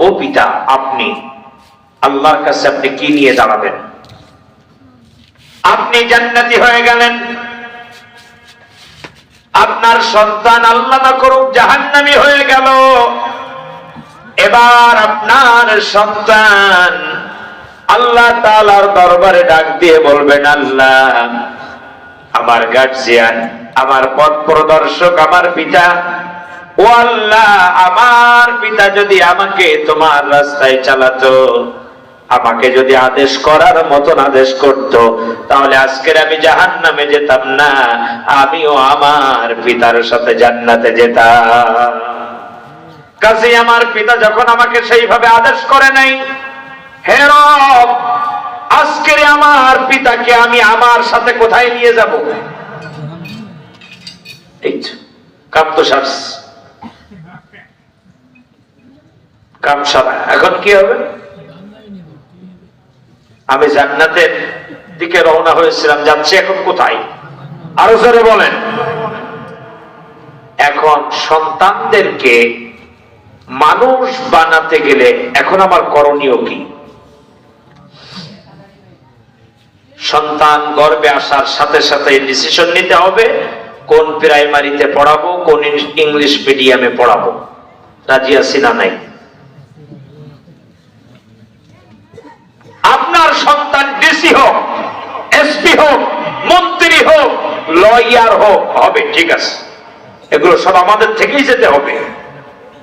ও পিতা, আপনি আল্লাহর কাছে আপনি কি নিয়ে দাঁড়াবেন? আপনি জান্নাতি হয়ে গেলেন, আপনার সন্তান আল্লাহ না করুক জাহান্নামী হয়ে গেল। এবার আপনার সন্তান আল্লাহ তাআলার দরবারে ডাক দিয়ে বলবেন, আল্লাহ, আমার গার্জিয়ান, আমার পথ প্রদর্শক, আমার পিতা, ও আল্লাহ, আমার পিতা যদি আমাকে তোমার রাস্তায় চালাতো, আমাকে যদি আদেশ করার মতন আদেশ করত, তাহলে আজকের আমি জাহান্নামে যেতাম না, আমিও আমার পিতার সাথে জান্নাতে যেতাম। কাজেই আমার পিতা যখন আমাকে সেইভাবে আদেশ করে নাই, হে রব, আজকের আমার পিতাকে আমি আমার সাথে কোথায় নিয়ে যাব? কাম তো সারস, কাম সারা, এখন কি হবে? আমি জান্নাতের দিকে রওনা হয়েছিলাম, যাচ্ছি, এখন কোথায়? আরো জোরে বলেন। এখন সন্তানদেরকে মানুষ বানাতে গেলে এখন আমার করণীয় কি? সন্তান গর্ভে আসার সাথে সাথে ডিসিশন নিতে হবে কোন প্রাইমারিতে পড়াবো, কোন ইংলিশ মিডিয়ামে পড়াবো। রাজি আছি না নাই? আপনার সন্তান ডিসি হোক, এসপি হোক, মন্ত্রী হোক, লয়ার হোক, হবে, ঠিক আছে, এগুলো সব আমাদের থেকেই যেতে হবে,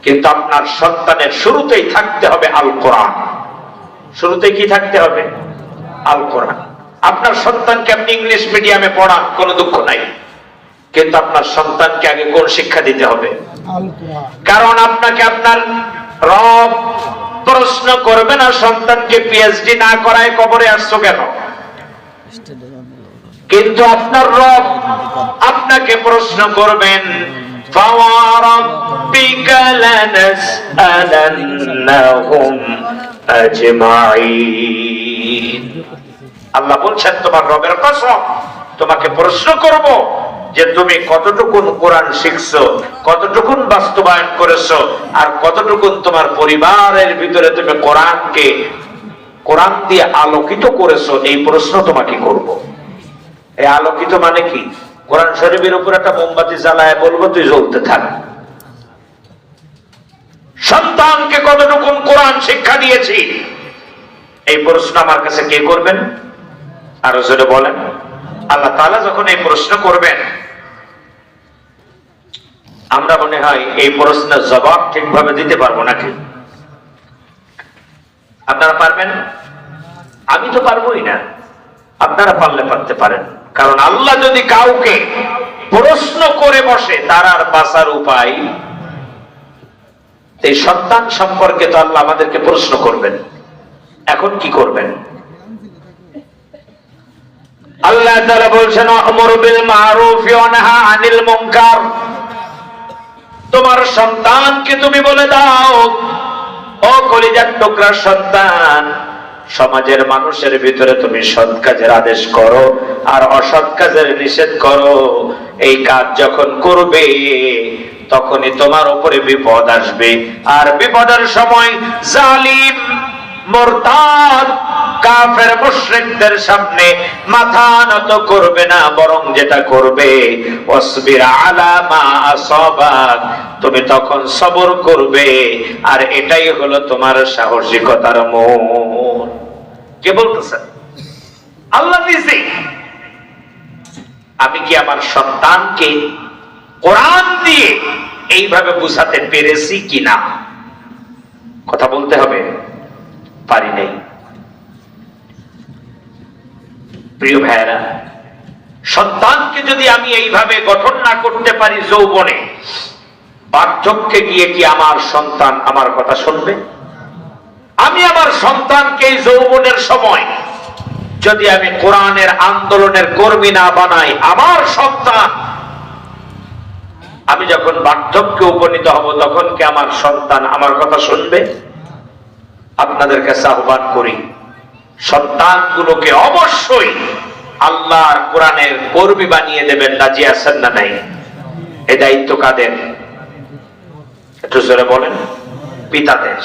কিন্তু আপনার সন্তানের শুরুতেই থাকতে হবে আল কোরআন। শুরুতেই কি থাকতে হবে? আল কোরআন। আপনার সন্তানকে আপনি ইংলিশ মিডিয়ামে পড়ান, কোনো দুঃখ নাই, কিন্তু আপনার সন্তানকে আগে কোন শিক্ষা দিতে হবে? কারণ আপনাকে আপনার রব প্রশ্ন করবে না, সন্তানকে পিএইচডি না করায় কবরে আসছো কেন? কিন্তু আপনার রব আপনাকে প্রশ্ন করবেন, فَوَرَبِّكَ لَنَسْأَلَنَّهُمْ أَجْمَعِينَ। আল্লাহ বলছেন, তোমার রবের কসম, তোমাকে প্রশ্ন করব যে তুমি কতটুকুন কোরআন শিখছো, কতটুকুন বাস্তবায়ন করেছো, আর কতটুকুন তোমার পরিবারের ভিতরে তুমি কোরআন দিয়ে আলোকিত করেছো, এই প্রশ্ন তোমাকে করব। এই আলোকিত মানে কি? কোরআন শরীফের উপর একটা মোমবাতি জ্বালায় বলবো, তুই জ্বলতে থাক। সন্তানকে কতটুকুন কোরআন শিক্ষা দিয়েছি, এই প্রশ্ন আমার কাছে কে করবেন? আরো জোরে বলেন। আল্লাহ তাআলা যখন এই প্রশ্ন করবেন, আমরা মনে হয় এই প্রশ্নের জবাব ঠিকভাবে দিতে পারবো নাকি? আপনারা পারবেন? আমি তো পারবোই না, আপনারা পারলে পারতে পারেন। কারণ আল্লাহ যদি কাউকে প্রশ্ন করে বসে, তার আর বাঁচার উপায়, এই সন্তান সম্পর্কে তো আল্লাহ আমাদেরকে প্রশ্ন করবেন। এখন কি করবেন? আল্লাহ তাআলা বলছেন, আমরু বিল মারুফ ওয়া নাহা আনিল মুনকার। তোমার সন্তানকে তুমি বলে দাও, ও কলিজার টুকরা সন্তান, সমাজের মানুষের ভিতরে তুমি সৎ কাজের আদেশ করো আর অসৎ কাজের নিষেধ করো। এই কাজ যখন করবে, তখনই তোমার উপরে বিপদ আসবে, আর বিপদের সময় জালিম, মুরতাদ, কাফের, মুশরিকদের সামনে মাথা নত করবে না, বরং যেটা করবে, ওয়াসবির আলা মা আসাবাক, তুমি তখন সবর করবে, আর এটাই হলো তোমার সাহসিকতার মোড়। কে বলতেছেন? আল্লাহ দিছে। আমি কি আমার সন্তানকে কোরআন দিয়ে এইভাবে বুঝাতে পেরেছি কিনা? কথা বলতে হবে। পারি নাই। প্রিয় ভাইয়েরা, সন্তানকে যদি আমি এইভাবে গঠন না করতে পারি যৌবনে, বার্ধক্যে গিয়ে কি আমার সন্তান আমার কথা শুনবে? আমি আমার সন্তানকে এই যৌবনের সময় যদি আমি কোরআনের আন্দোলনের কর্মী না বানাই, আমার সন্তান, আমি যখন বার্ধক্যে উপনীত হব, তখন কি আমার সন্তান আমার কথা শুনবে? আপনাদের কাছে আহ্বান করি, সন্তানগুলোকে অবশ্যই আল্লাহর কোরআনের কর্মী বানিয়ে দেবেন। রাজি আছেন না নাই? এই দায়িত্ব কাদের? একটু জোরে বলেন। পিতাদের।